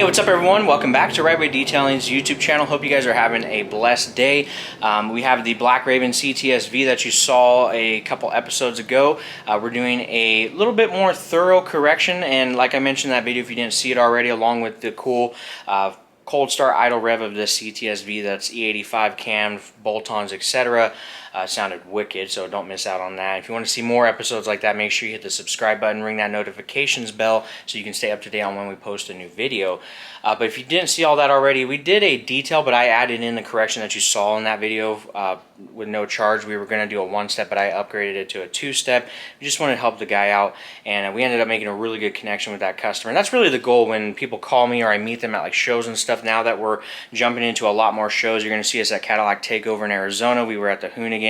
what's up everyone? Welcome back to Rite-Way Detailing's YouTube channel. Hope you guys are having a blessed day. We have the Black Raven CTSV that you saw a couple episodes ago. We're doing a little bit more thorough correction, and like I mentioned in that video, if you didn't see it already, along with the cool cold start idle rev of this CTSV that's E85 cam, bolt-ons, etc. Sounded wicked, so don't miss out on that. If you want to see more episodes like that, make sure you hit the subscribe button, ring that notifications bell so you can stay up to date on when we post a new video. But if you didn't see all that already, we did a detail, but I added in the correction that you saw in that video with no charge. We were going to do a one-step, but I upgraded it to a two-step. We just wanted to help the guy out, and we ended up making a really good connection with that customer. And that's really the goal when people call me or I meet them at like shows and stuff. Now that we're jumping into a lot more shows, you're going to see us at Cadillac Takeover in Arizona. We were at the Hoonigan.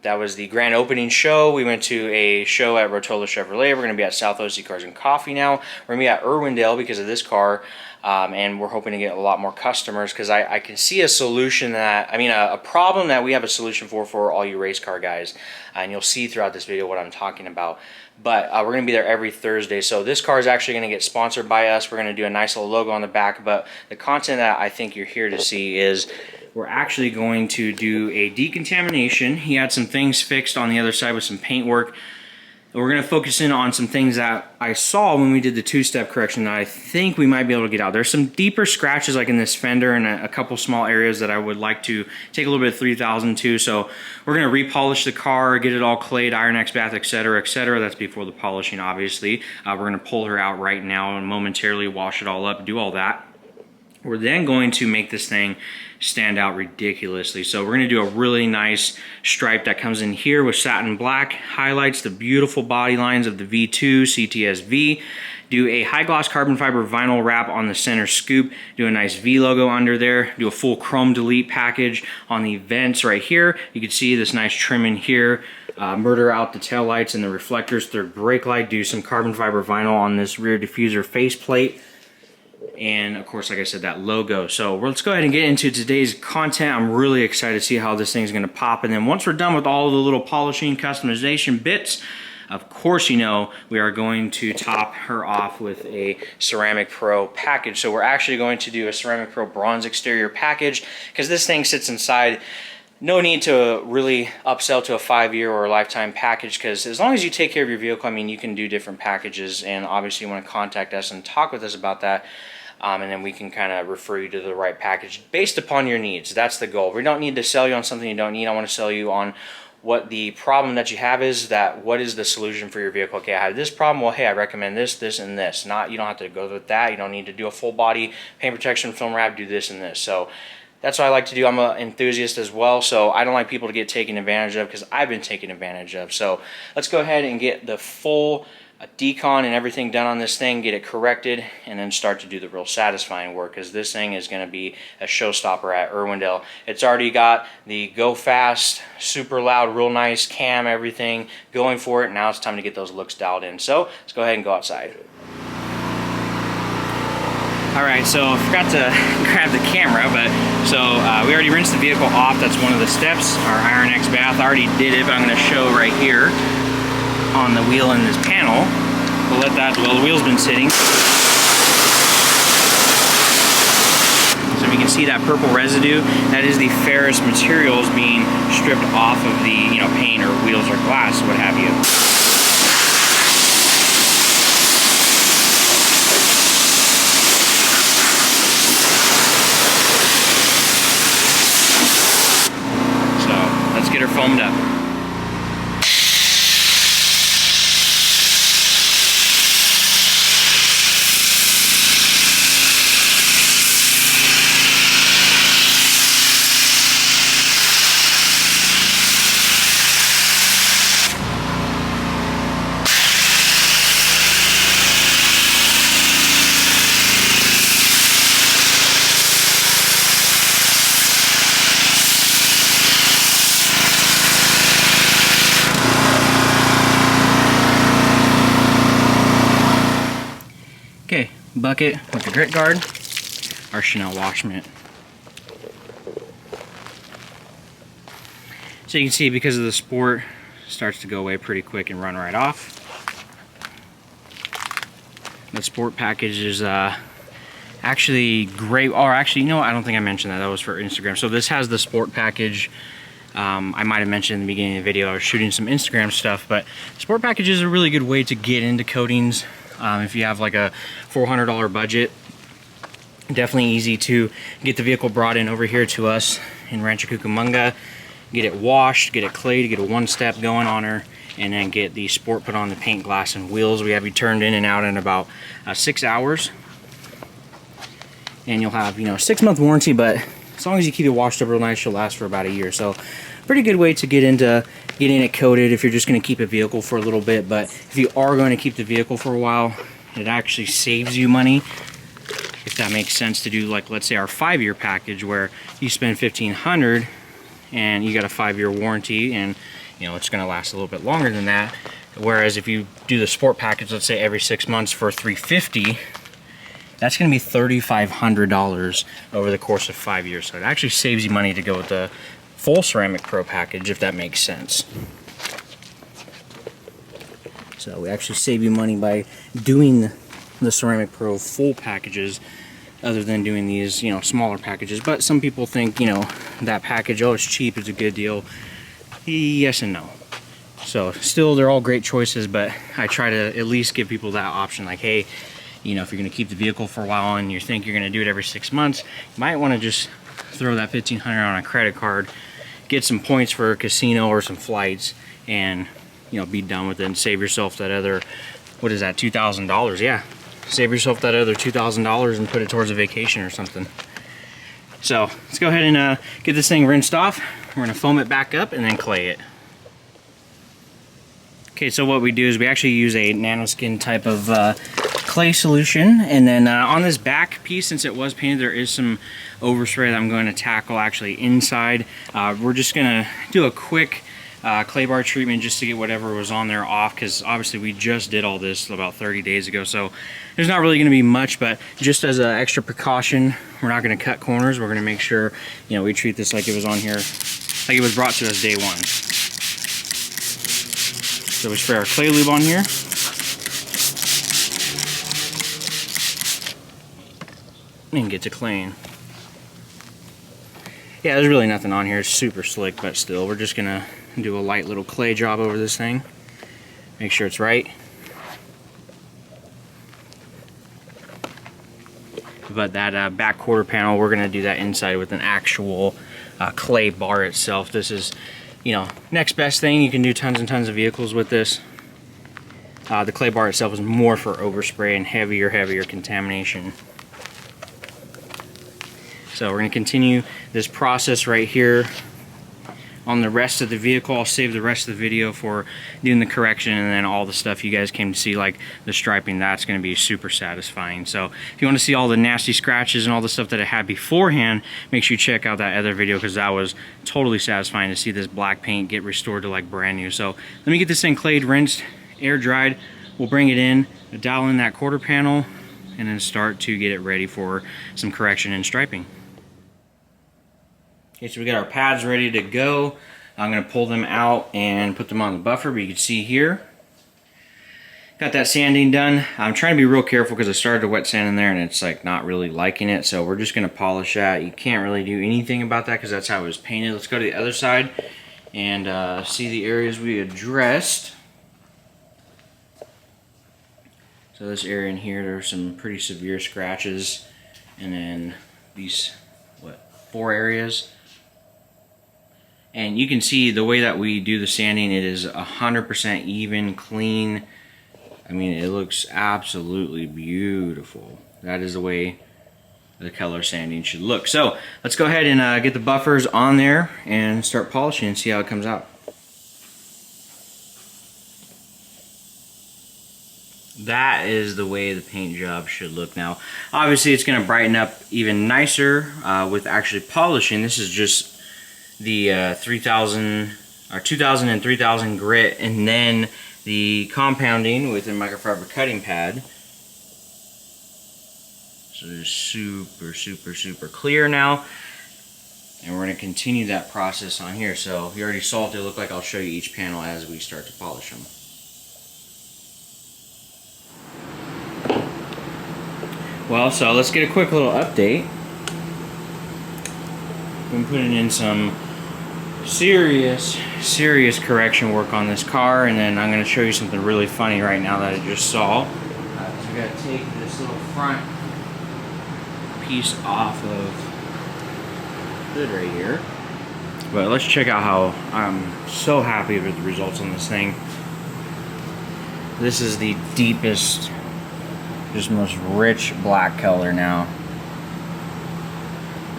That was the grand opening show. We went to a show at Rotolo Chevrolet. We're going to be at South OC Cars and Coffee now. We're going to be at Irwindale because of this car. And we're hoping to get a lot more customers because I can see a solution that, a problem that we have a solution for all you race car guys. And you'll see throughout this video what I'm talking about. But we're going to be there every Thursday. So this car is actually going to get sponsored by us. We're going to do a nice little logo on the back. But the content that I think you're here to see is we're actually going to do a decontamination. He had some things fixed on the other side with some paint work. We're going to focus in on some things that I saw when we did the two-step correction that I think we might be able to get out. There's some deeper scratches like in this fender and a couple small areas that I would like to take a little bit of 3000 to. So we're going to repolish the car, get it all clayed, iron X bath, etc., etc. That's before the polishing, obviously. We're going to pull her out right now and momentarily wash it all up, do all that. We're then going to make this thing stand out ridiculously. So we're going to do a really nice stripe that comes in here with satin black, highlights the beautiful body lines of the V2 CTSV. Do a high gloss carbon fiber vinyl wrap on the center scoop. Do a nice V logo under there. Do a full chrome delete package on the vents right here. You can see this nice trim in here. Murder out the tail lights and the reflectors, third brake light. Do some carbon fiber vinyl on this rear diffuser faceplate. And of course, like I said, that logo. So let's go ahead and get into today's content. I'm really excited to see how this thing's going to pop. And then once we're done with all the little polishing customization bits, of course, you know, we are going to top her off with a Ceramic Pro package. So we're actually going to do a Ceramic Pro bronze exterior package because this thing sits inside. No need to really upsell to a 5-year or a lifetime package because as long as you take care of your vehicle, you can do different packages, and obviously you want to contact us and talk with us about that. And then we can kind of refer you to the right package based upon your needs. That's the goal. We don't need to sell you on something you don't need. I want to sell you on what the problem that you have is, that what is the solution for your vehicle. Okay, I have this problem. Well, hey, I recommend this, this, and this. You don't have to go with that. You don't need to do a full body paint protection film wrap. Do this and this. So that's what I like to do. I'm an enthusiast as well, so I don't like people to get taken advantage of because I've been taken advantage of. So let's go ahead and get the full decon and everything done on this thing, get it corrected, and then start to do the real satisfying work because this thing is going to be a showstopper at Irwindale. It's already got the go fast, super loud, real nice cam, everything going for it. Now it's time to get those looks dialed in. So let's go ahead and go outside. Alright, so I forgot to grab the camera, but we already rinsed the vehicle off. That's one of the steps, our Iron X bath. I already did it, but I'm going to show right here on the wheel in this panel. We'll let that, well, the wheel's been sitting. So we can see that purple residue. That is the ferrous materials being stripped off of the, paint or wheels or glass, what have you. Let's get her foamed up. Okay, bucket with the grit guard, our Chanel wash mitt. So you can see because of the sport, it starts to go away pretty quick and run right off. The sport package is Actually, great. Or actually, you know what? I don't think I mentioned that. That was for Instagram. So this has the sport package. I might have mentioned in the beginning of the video I was shooting some Instagram stuff, but sport package is a really good way to get into coatings. If you have like a $400 budget, definitely easy to get the vehicle brought in over here to us in Rancho Cucamonga, get it washed, get it clayed, get a one-step going on her, and then get the sport put on the paint, glass, and wheels. We have you turned in and out in about 6 hours. And you'll have, you know, a 6-month warranty, but as long as you keep it washed up real nice, you'll last for about a year. So pretty good way to get into getting it coated if you're just going to keep a vehicle for a little bit. But if you are going to keep the vehicle for a while, it actually saves you money, if that makes sense, to do, like, let's say our 5-year package where you spend $1,500 and you got a 5-year warranty, and you know it's going to last a little bit longer than that. Whereas if you do the sport package, let's say every 6 months for $350, that's going to be $3,500 over the course of 5 years. So it actually saves you money to go with the full Ceramic Pro package, if that makes sense. So we actually save you money by doing the Ceramic Pro full packages, other than doing these, you know, smaller packages. But some people think, you know, that package, oh, it's cheap, it's a good deal. Yes and no. So still, they're all great choices, but I try to at least give people that option, like, hey, you know, if you're going to keep the vehicle for a while and you think you're going to do it every 6 months, you might want to just throw that $1,500 on a credit card, get some points for a casino or some flights, and, you know, be done with it and save yourself that other, what is that, $2,000? Yeah, save yourself that other $2,000 and put it towards a vacation or something. So let's go ahead and get this thing rinsed off. We're going to foam it back up and then clay it. Okay, so what we do is we actually use a nanoskin type of clay solution, and then on this back piece, since it was painted, there is some overspray that I'm going to tackle actually inside. We're just going to do a quick clay bar treatment just to get whatever was on there off, because obviously we just did all this about 30 days ago, so there's not really going to be much. But just as an extra precaution, we're not going to cut corners. We're going to make sure, you know, we treat this like it was on here, like it was brought to us day one. So we spray our clay lube on here. And get to claying. Yeah, there's really nothing on here. It's super slick, but still, we're just gonna do a light little clay job over this thing. Make sure it's right. But that back quarter panel, we're gonna do that inside with an actual clay bar itself. This is, you know, next best thing. You can do tons and tons of vehicles with this. The clay bar itself is more for overspray and heavier contamination. So we're going to continue this process right here on the rest of the vehicle. I'll save the rest of the video for doing the correction, and then all the stuff you guys came to see, like the striping, that's going to be super satisfying. So if you want to see all the nasty scratches and all the stuff that I had beforehand, make sure you check out that other video, because that was totally satisfying to see this black paint get restored to like brand new. So let me get this thing clayed, rinsed, air dried. We'll bring it in, dial in that quarter panel, and then start to get it ready for some correction and striping. Okay, so we got our pads ready to go. I'm going to pull them out and put them on the buffer, but you can see here, got that sanding done. I'm trying to be real careful because I started to wet sand in there and it's like not really liking it, so we're just going to polish that. You can't really do anything about that because that's how it was painted. Let's go to the other side and see the areas we addressed. So this area in here, there are some pretty severe scratches, and then these, what, 4 areas. And you can see the way that we do the sanding, it is 100% even, clean. I mean, it looks absolutely beautiful. That is the way the color sanding should look. So let's go ahead and get the buffers on there and start polishing and see how it comes out. That is the way the paint job should look now. Obviously, it's going to brighten up even nicer with actually polishing. This is just the 3000 or 2000 and 3000 grit, and then the compounding with a microfiber cutting pad. So it's super clear now, and we're going to continue that process on here. So if you already saw what they look like, I'll show you each panel as we start to polish them. Well, so let's get a quick little update. Been putting in some serious correction work on this car, and then I'm going to show you something really funny right now that I just saw. So we got to take this little front piece off of the hood right here. But let's check out how I'm so happy with the results on this thing. This is the deepest, just most rich black color now.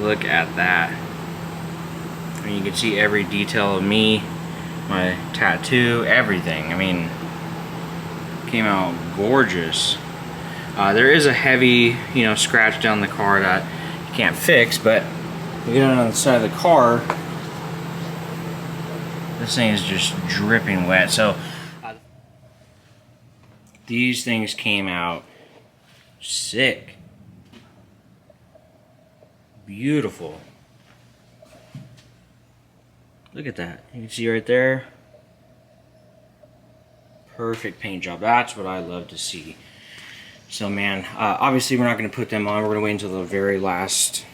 Look at that. And you can see every detail of me, my tattoo, everything. I mean, came out gorgeous. There is a heavy, scratch down the car that you can't fix, but you get on the side of the car, this thing is just dripping wet. So these things came out sick. Beautiful. Look at that. You can see right there. Perfect paint job. That's what I love to see. So man, obviously we're not going to put them on. We're going to wait until the very last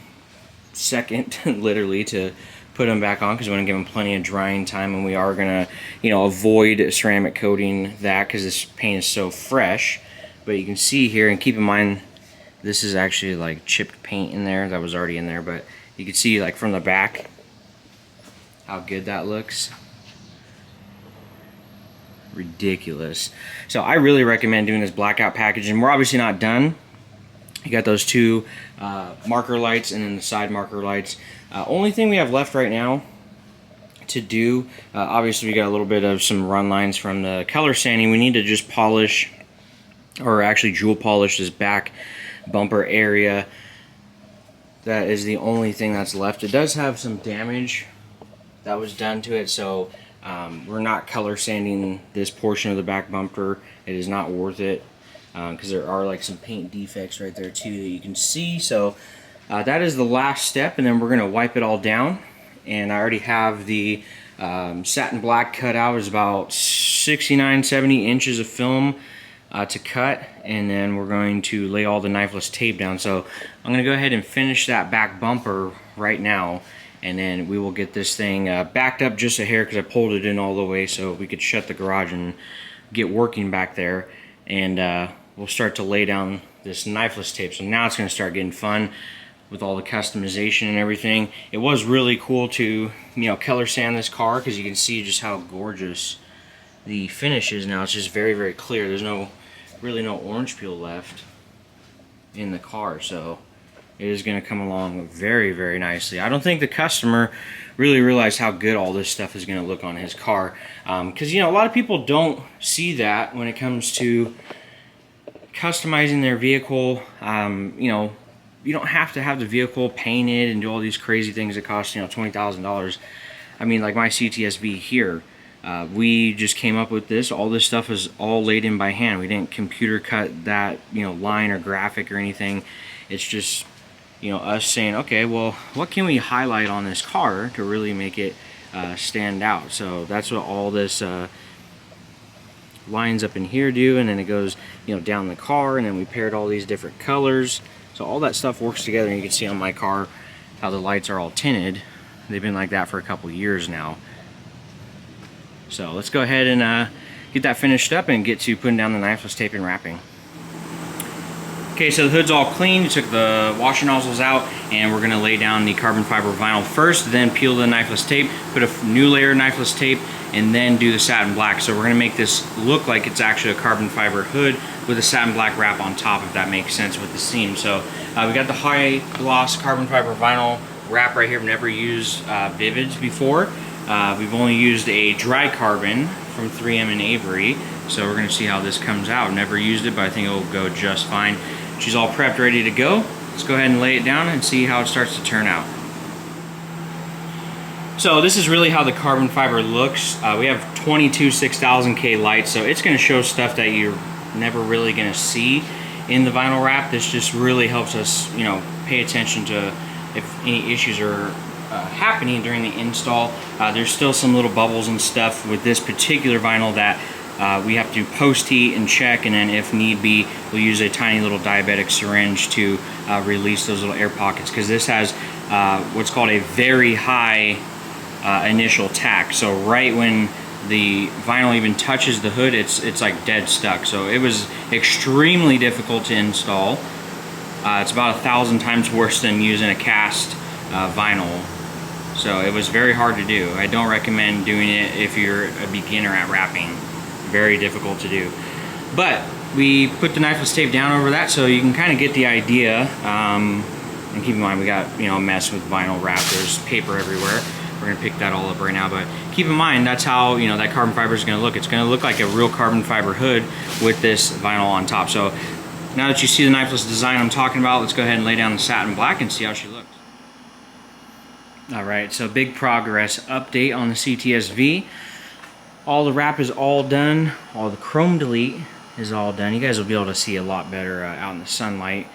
second, literally, to put them back on, because we want to give them plenty of drying time, and we are going to, avoid ceramic coating that because this paint is so fresh. But you can see here, and keep in mind, this is actually like chipped paint in there that was already in there, but you can see like from the back how good that looks. Ridiculous. So I really recommend doing this blackout package, and we're obviously not done. You got those two marker lights and then the side marker lights. Only thing we have left right now to do, obviously we got a little bit of some run lines from the color sanding. We need to just polish, or actually jewel polish, this back bumper area. That is the only thing that's left. It does have some damage that was done to it, so we're not color sanding this portion of the back bumper. It is not worth it, because there are like some paint defects right there too that you can see. So that is the last step, and then we're going to wipe it all down. And I already have the satin black cut out. It's about 69-70 inches of film to cut, and then we're going to lay all the knifeless tape down. So I'm going to go ahead and finish that back bumper right now, and then we will get this thing backed up just a hair, because I pulled it in all the way so we could shut the garage and get working back there. And we'll start to lay down this knifeless tape. So now it's going to start getting fun with all the customization and everything. It was really cool to color sand this car, because you can see just how gorgeous the finish is now. It's just very clear. There's really no orange peel left in the car, so it is going to come along very nicely. I don't think the customer really realized how good all this stuff is going to look on his car, because a lot of people don't see that when it comes to customizing their vehicle. You don't have to have the vehicle painted and do all these crazy things that cost $20,000. I mean, like my CTSV here, we just came up with this. All this stuff is all laid in by hand. We didn't computer cut that line or graphic or anything. It's just us saying, okay, well, what can we highlight on this car to really make it stand out? So that's what all this lines up in here do, and then it goes down the car, and then we paired all these different colors. So all that stuff works together, and you can see on my car how the lights are all tinted. They've been like that for a couple years now. So let's go ahead and get that finished up and get to putting down the knifeless tape and wrapping. Okay, so the hood's all clean. We took the washer nozzles out, and we're gonna lay down the carbon fiber vinyl first, then peel the knifeless tape, put a new layer of knifeless tape, and then do the satin black. So we're gonna make this look like it's actually a carbon fiber hood with a satin black wrap on top, if that makes sense with the seam. So we got the high gloss carbon fiber vinyl wrap right here. I've never used Vivids before. We've only used a dry carbon from 3M and Avery. So we're gonna see how this comes out. Never used it, but I think it will go just fine. She's all prepped, ready to go. Let's go ahead and lay it down and see how it starts to turn out. So this is really how the carbon fiber looks. We have 22 6000K lights, so it's going to show stuff that you're never really going to see in the vinyl wrap. This just really helps us, pay attention to if any issues are happening during the install. There's still some little bubbles and stuff with this particular vinyl that we have to post heat and check, and then if need be, we'll use a tiny little diabetic syringe to release those little air pockets, because this has what's called a very high initial tack. So right when the vinyl even touches the hood, it's like dead stuck. So it was extremely difficult to install. It's about 1,000 times worse than using a cast vinyl. So it was very hard to do. I don't recommend doing it if you're a beginner at wrapping. Very difficult to do. But we put the knifeless tape down over that so you can kind of get the idea. And keep in mind, we got, you know, a mess with vinyl wrap. There's paper everywhere. We're gonna pick that all up right now, but keep in mind that's how, you know, that carbon fiber is gonna look. It's gonna look like a real carbon fiber hood with this vinyl on top. So now that you see the knifeless design I'm talking about, let's go ahead and lay down the satin black and see how she looks. Alright, so big progress update on the CTS-V. All the wrap is all done. All the chrome delete is all done. You guys will be able to see a lot better out in the sunlight.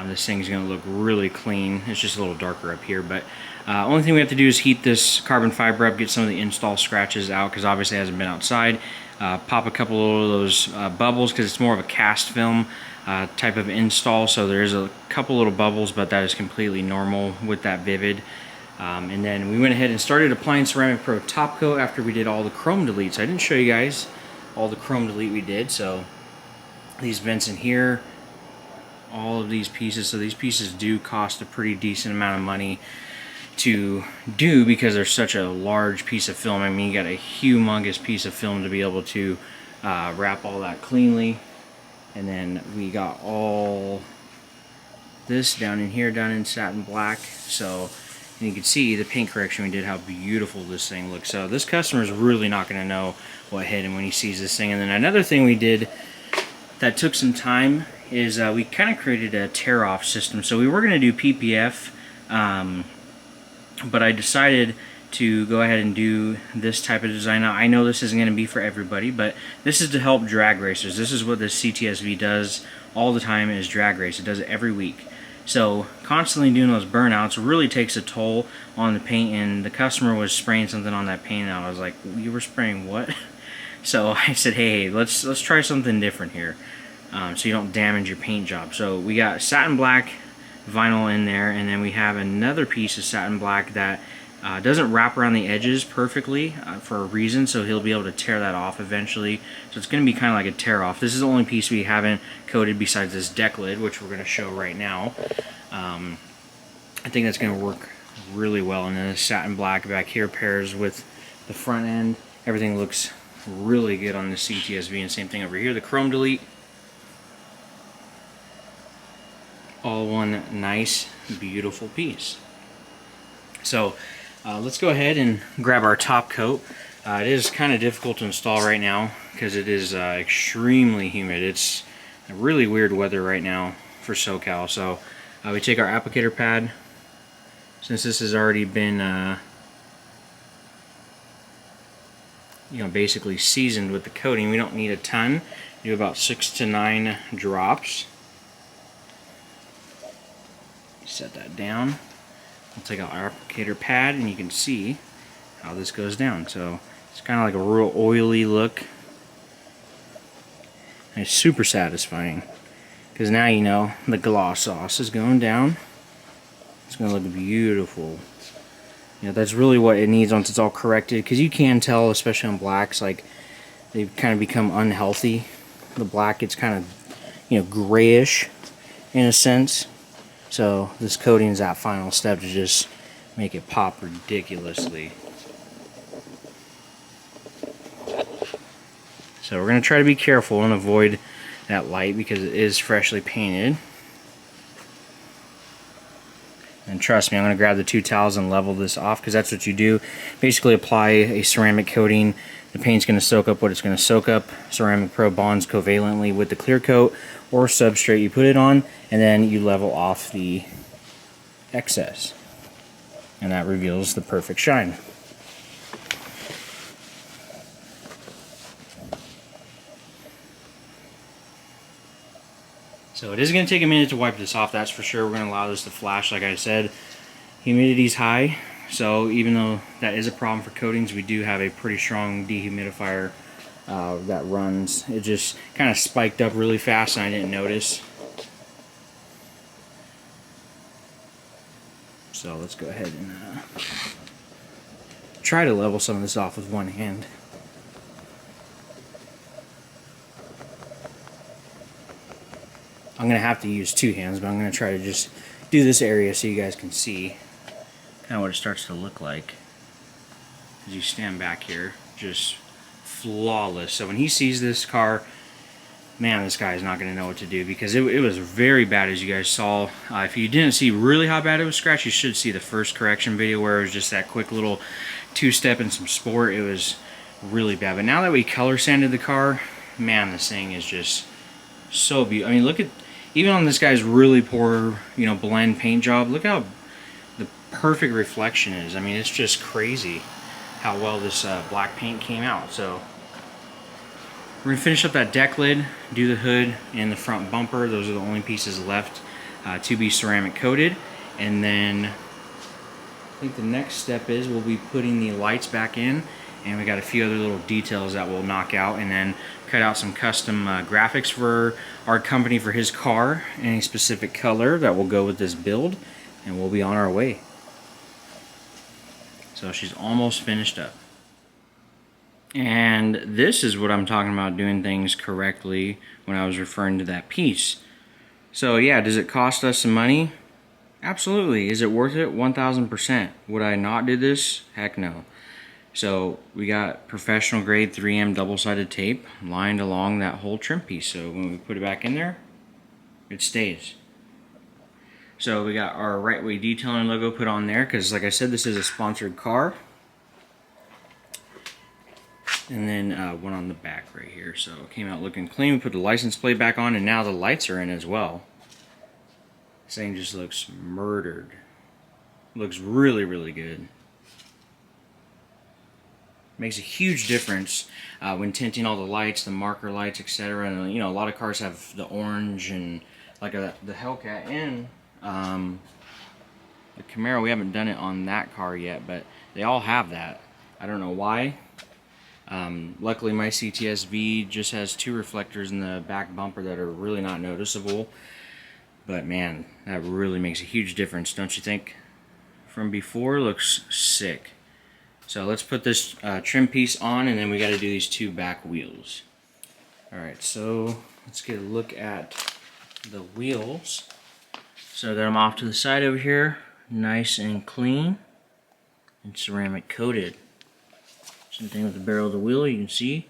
This thing's going to look really clean. It's just a little darker up here, but only thing we have to do is heat this carbon fiber up, get some of the install scratches out, because obviously it hasn't been outside. Pop a couple of those bubbles, because it's more of a cast film type of install, so there's a couple little bubbles, but that is completely normal with that Vivid. And then we went ahead and started applying Ceramic Pro top coat after we did all the chrome deletes. I didn't show you guys all the chrome delete we did. So these vents in here, all of these pieces. So these pieces do cost a pretty decent amount of money to do because they're such a large piece of film. I mean, you got a humongous piece of film to be able to wrap all that cleanly. And then we got all this down in here, down in satin black. So and you can see the paint correction we did, how beautiful this thing looks. So this customer is really not going to know what hit him when he sees this thing. And then another thing we did that took some time is we kind of created a tear-off system. So we were going to do PPF, but I decided to go ahead and do this type of design. Now, I know this isn't going to be for everybody, but this is to help drag racers. This is what the CTS-V does all the time, is drag race. It does it every week. So constantly doing those burnouts really takes a toll on the paint, and the customer was spraying something on that paint, and I was like, you were spraying what? So I said, hey, let's try something different here, so you don't damage your paint job. So we got satin black vinyl in there, and then we have another piece of satin black that doesn't wrap around the edges perfectly for a reason, so he'll be able to tear that off eventually. So it's going to be kind of like a tear off. This is the only piece we haven't coated besides this deck lid, which we're going to show right now. I think that's going to work really well. And then the satin black back here pairs with the front end. Everything looks really good on the CTS-V, and same thing over here. The chrome delete, all one nice, beautiful piece. So let's go ahead and grab our top coat. It is kind of difficult to install right now because it is extremely humid. It's really weird weather right now for SoCal. So we take our applicator pad. Since this has already been basically seasoned with the coating, we don't need a ton. Do about 6 to 9 drops. Set that down. We'll take our applicator pad, and you can see how this goes down. So it's kind of like a real oily look. And it's super satisfying because now you know the gloss sauce is going down. It's going to look beautiful. That's really what it needs once it's all corrected, because you can tell, especially on blacks, like they've kind of become unhealthy. The black gets kind of grayish in a sense. So this coating is that final step to just make it pop ridiculously. So we're going to try to be careful and avoid that light because it is freshly painted. And trust me, I'm going to grab the 2 towels and level this off, because that's what you do. Basically apply a ceramic coating. The paint's going to soak up what it's going to soak up. Ceramic Pro bonds covalently with the clear coat or substrate you put it on, and then you level off the excess. And that reveals the perfect shine. So it is going to take a minute to wipe this off, that's for sure. We're going to allow this to flash, like I said. Humidity's high, so even though that is a problem for coatings, we do have a pretty strong dehumidifier that runs. It just kind of spiked up really fast and I didn't notice. So let's go ahead and try to level some of this off with one hand. I'm going to have to use two hands, but I'm going to try to just do this area so you guys can see kind of what it starts to look like. As you stand back here, just flawless. So when he sees this car, man, this guy is not going to know what to do, because it was very bad, as you guys saw. If you didn't see really how bad it was scratched, you should see the first correction video where it was just that quick little two-step and some sport. It was really bad. But now that we color sanded the car, man, this thing is just so beautiful. I mean, look at, even on this guy's really poor, you know, blend paint job, look how the perfect reflection is. I mean, it's just crazy how well this black paint came out. So we're going to finish up that deck lid, do the hood and the front bumper. Those are the only pieces left to be ceramic coated. And then I think the next step is we'll be putting the lights back in, and we got a few other little details that we'll knock out, and then cut out some custom graphics for our company for his car, any specific color that will go with this build, and we'll be on our way. So she's almost finished up. And this is what I'm talking about, doing things correctly when I was referring to that piece. So yeah, does it cost us some money? Absolutely. Is it worth it? 1000%. Would I not do this? Heck no. So we got professional grade 3M double-sided tape lined along that whole trim piece. So when we put it back in there, it stays. So we got our Rite-Way detailing logo put on there, because like I said, this is a sponsored car. And then one on the back right here. So it came out looking clean. We put the license plate back on, and now the lights are in as well. This thing just looks murdered. Looks really, really good. Makes a huge difference when tinting all the lights, the marker lights, etc. And you know, a lot of cars have the orange, and like the Hellcat and the Camaro. We haven't done it on that car yet, but they all have that. I don't know why. Luckily my CTS-V just has two reflectors in the back bumper that are really not noticeable, but man, that really makes a huge difference, don't you think? From before, looks sick. So let's put this trim piece on, and then we got to do these two back wheels. Alright, so let's get a look at the wheels. So that I'm off to the side over here, nice and clean and ceramic coated. Same thing with the barrel of the wheel, you can see.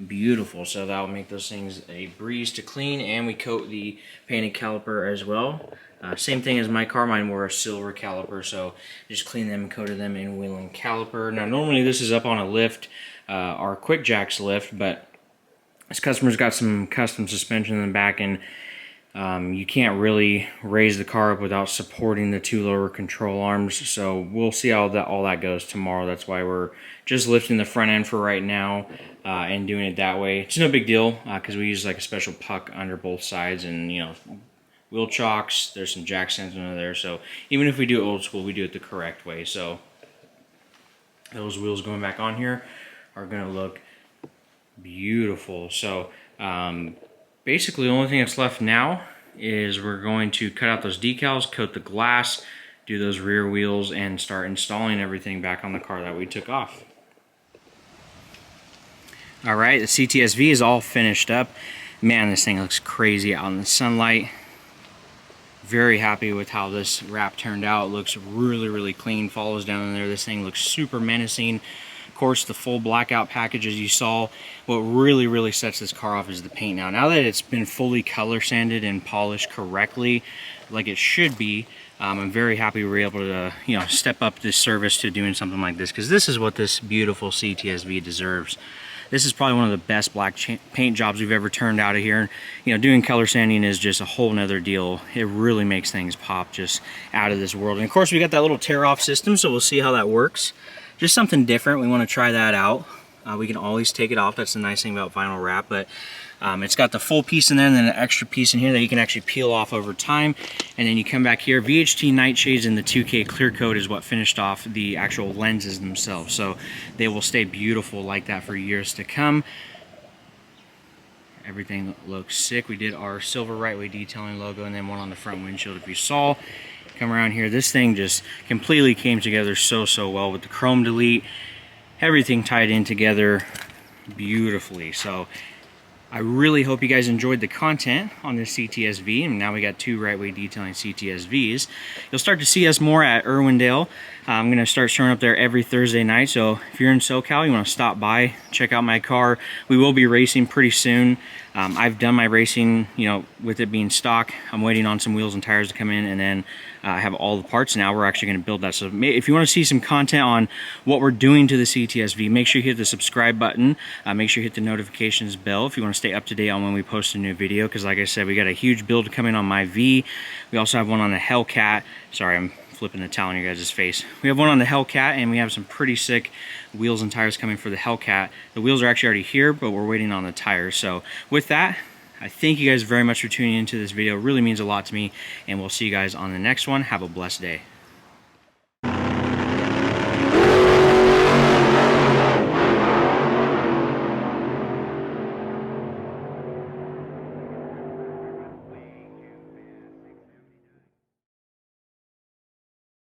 Beautiful. So that will make those things a breeze to clean, and we coat the painted caliper as well. Same thing as my car, mine were a silver caliper, so just clean them and coated them in wheel and caliper. Now normally this is up on a lift, our Quick Jacks lift, but this customer's got some custom suspension in the back, and you can't really raise the car up without supporting the two lower control arms. So we'll see how all that goes tomorrow. That's why we're just lifting the front end for right now and doing it that way. It's no big deal because we use like a special puck under both sides, and you know, wheel chocks. There's some jack stands under there. So even if we do it old school, we do it the correct way. So those wheels going back on here are going to look beautiful. So basically the only thing that's left now is we're going to cut out those decals, coat the glass, do those rear wheels, and start installing everything back on the car that we took off. Alright, the CTS-V is all finished up. Man, this thing looks crazy out in the sunlight. Very happy with how this wrap turned out. It looks really, really clean, follows down in there. This thing looks super menacing. Of course, the full blackout package, as you saw. What really, really sets this car off is the paint. Now that it's been fully color sanded and polished correctly, like it should be, I'm very happy we were able to, you know, step up this service to doing something like this, because this is what this beautiful CTS-V deserves. This is probably one of the best black paint jobs we've ever turned out of here. You know, doing color sanding is just a whole nother deal. It really makes things pop just out of this world. And of course, we got that little tear-off system, so we'll see how that works. Just something different. We want to try that out. we can always take it off. That's the nice thing about vinyl wrap, but it's got the full piece in there and then an extra piece in here that you can actually peel off over time. And then you come back here, VHT nightshades and the 2K clear coat is what finished off the actual lenses themselves. So they will stay beautiful like that for years to come. Everything looks sick. We did our silver Rite-Way detailing logo and then one on the front windshield. If you saw, come around here, this thing just completely came together so well with the chrome delete. Everything tied in together beautifully. So I really hope you guys enjoyed the content on this CTSV, and now we got 2 Rite-Way detailing CTSVs. You'll start to see us more at Irwindale. I'm going to start showing up there every Thursday night, so if you're in SoCal, you want to stop by, check out my car. We will be racing pretty soon. I've done my racing, you know, with it being stock. I'm waiting on some wheels and tires to come in, and then I have all the parts now. We're actually going to build that. So if you want to see some content on what we're doing to the CTSV, make sure you hit the subscribe button. Make sure you hit the notifications bell if you want to stay up to date on when we post a new video, because like I said, we got a huge build coming on my V. We also have one on the Hellcat. Sorry, I'm flipping the towel in your guys' face. We have one on the Hellcat, and we have some pretty sick wheels and tires coming for the Hellcat. The wheels are actually already here, but we're waiting on the tires. So with that, I thank you guys very much for tuning into this video. It really means a lot to me, and we'll see you guys on the next one. Have a blessed day.